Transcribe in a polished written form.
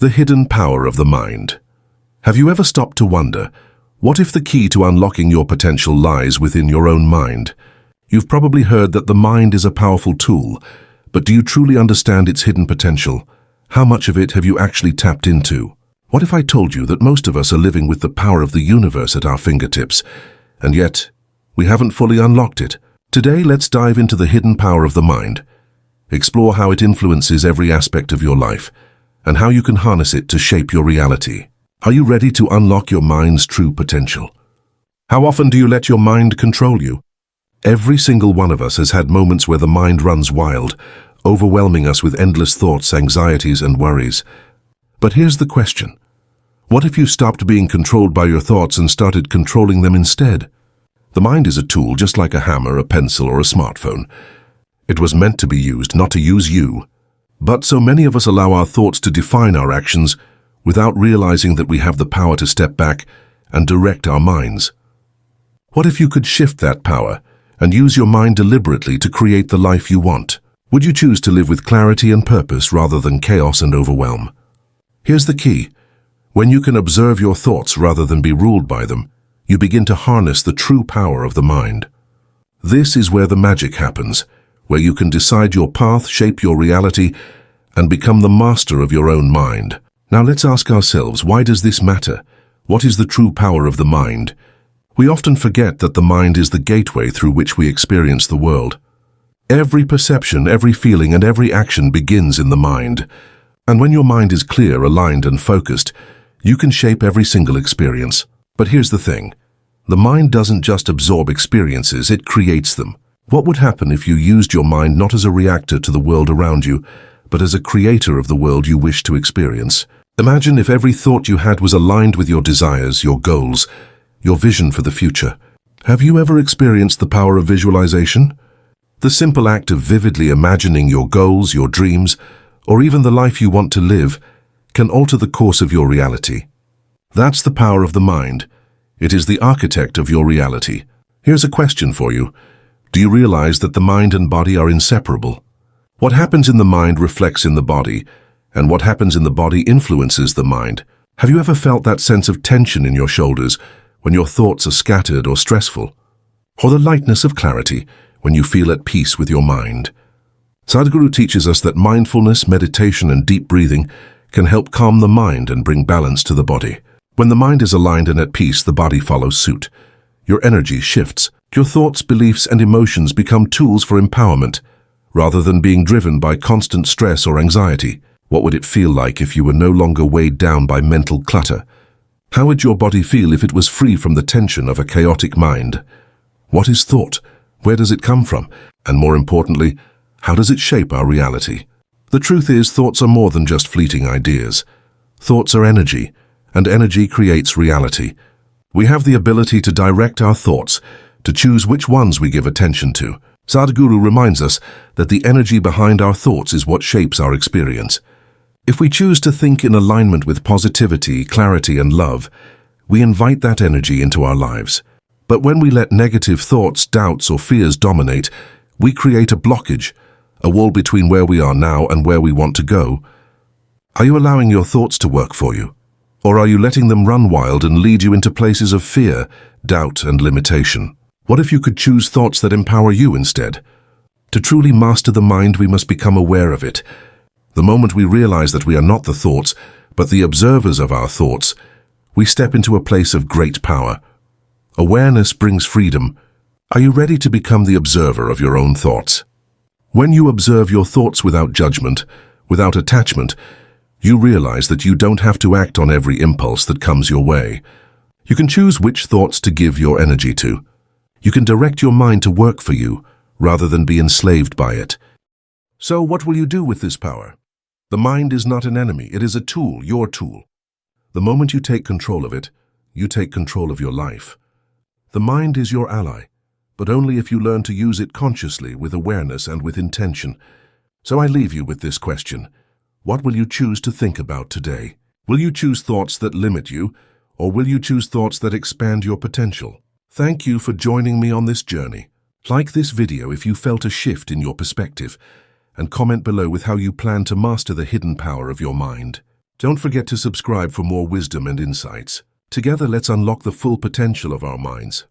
The hidden power of the mind. Have you ever stopped to wonder, what if the key to unlocking your potential lies within your own mind? You've probably heard that the mind is a powerful tool, but do you truly understand its hidden potential? How much of it have you actually tapped into? What if I told you that most of us are living with the power of the universe at our fingertips, and yet we haven't fully unlocked it? Today, let's dive into the hidden power of the mind, explore how it influences every aspect of your life, and how you can harness it to shape your reality. Are you ready to unlock your mind's true potential? How often do you let your mind control you? Every single one of us has had moments where the mind runs wild, overwhelming us with endless thoughts, anxieties, and worries. But here's the question. What if you stopped being controlled by your thoughts and started controlling them instead? The mind is a tool just like a hammer, a pencil, or a smartphone. It was meant to be used, not to use you. But so many of us allow our thoughts to define our actions without realizing that we have the power to step back and direct our minds. What if you could shift that power and use your mind deliberately to create the life you want? Would you choose to live with clarity and purpose rather than chaos and overwhelm? Here's the key. When you can observe your thoughts rather than be ruled by them, you begin to harness the true power of the mind. This is where the magic happens, where you can decide your path, shape your reality, and become the master of your own mind. Now let's ask ourselves, why does this matter? What is the true power of the mind? We often forget that the mind is the gateway through which we experience the world. Every perception, every feeling, and every action begins in the mind. And when your mind is clear, aligned, and focused, you can shape every single experience. But here's the thing. The mind doesn't just absorb experiences, it creates them. What would happen if you used your mind not as a reactor to the world around you, but as a creator of the world you wish to experience? Imagine if every thought you had was aligned with your desires, your goals, your vision for the future. Have you ever experienced the power of visualization? The simple act of vividly imagining your goals, your dreams, or even the life you want to live can alter the course of your reality. That's the power of the mind. It is the architect of your reality. Here's a question for you. Do you realize that the mind and body are inseparable? What happens in the mind reflects in the body, and what happens in the body influences the mind. Have you ever felt that sense of tension in your shoulders when your thoughts are scattered or stressful? Or the lightness of clarity when you feel at peace with your mind? Sadhguru teaches us that mindfulness, meditation, and deep breathing can help calm the mind and bring balance to the body. When the mind is aligned and at peace, the body follows suit. Your energy shifts. Your thoughts, beliefs, and emotions become tools for empowerment, rather than being driven by constant stress or anxiety. What would it feel like if you were no longer weighed down by mental clutter? How would your body feel if it was free from the tension of a chaotic mind? What is thought? Where does it come from? And more importantly, how does it shape our reality? The truth is, thoughts are more than just fleeting ideas. Thoughts are energy, and energy creates reality. We have the ability to direct our thoughts, to choose which ones we give attention to. Sadhguru reminds us that the energy behind our thoughts is what shapes our experience. If we choose to think in alignment with positivity, clarity, and love, we invite that energy into our lives. But when we let negative thoughts, doubts, or fears dominate, we create a blockage, a wall between where we are now and where we want to go. Are you allowing your thoughts to work for you? Or are you letting them run wild and lead you into places of fear, doubt, and limitation? What if you could choose thoughts that empower you instead? To truly master the mind, we must become aware of it. The moment we realize that we are not the thoughts, but the observers of our thoughts, we step into a place of great power. Awareness brings freedom. Are you ready to become the observer of your own thoughts? When you observe your thoughts without judgment, without attachment, you realize that you don't have to act on every impulse that comes your way. You can choose which thoughts to give your energy to. You can direct your mind to work for you, rather than be enslaved by it. So what will you do with this power? The mind is not an enemy, it is a tool, your tool. The moment you take control of it, you take control of your life. The mind is your ally, but only if you learn to use it consciously, with awareness and with intention. So I leave you with this question. What will you choose to think about today? Will you choose thoughts that limit you, or will you choose thoughts that expand your potential? Thank you for joining me on this journey. Like this video if you felt a shift in your perspective, and comment below with how you plan to master the hidden power of your mind. Don't forget to subscribe for more wisdom and insights. Together, let's unlock the full potential of our minds.